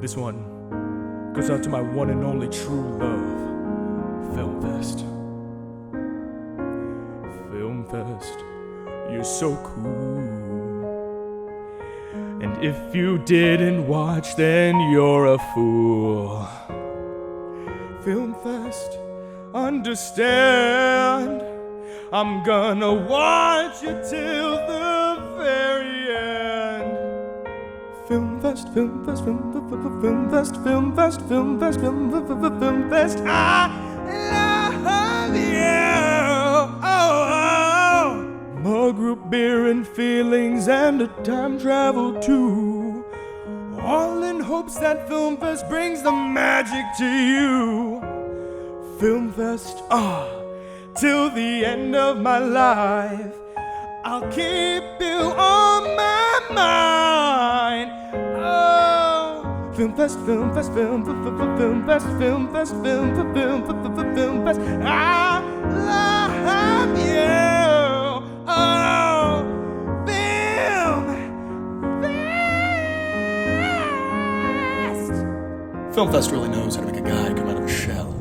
This one goes out to my one and only true love, Film Fest. Film Fest, you're so cool. And if you didn't watch, then you're a fool. Film Fest, understand, I'm gonna watch you till the very end. Film Fest, Film Fest, Film Fest, Film Fest, Film Fest, Film Fest, I love you. Oh, more group beer and feelings and a time travel too. All in hopes that Film Fest brings the magic to you. Film Fest, till the end of my life, I'll keep you on my mind. Oh, Film Fest, Film Fest, Film Fest, Film Fest, Film Fest, I love you. Oh, Film Fest. Film Fest really knows how to make a guy come out of a shell.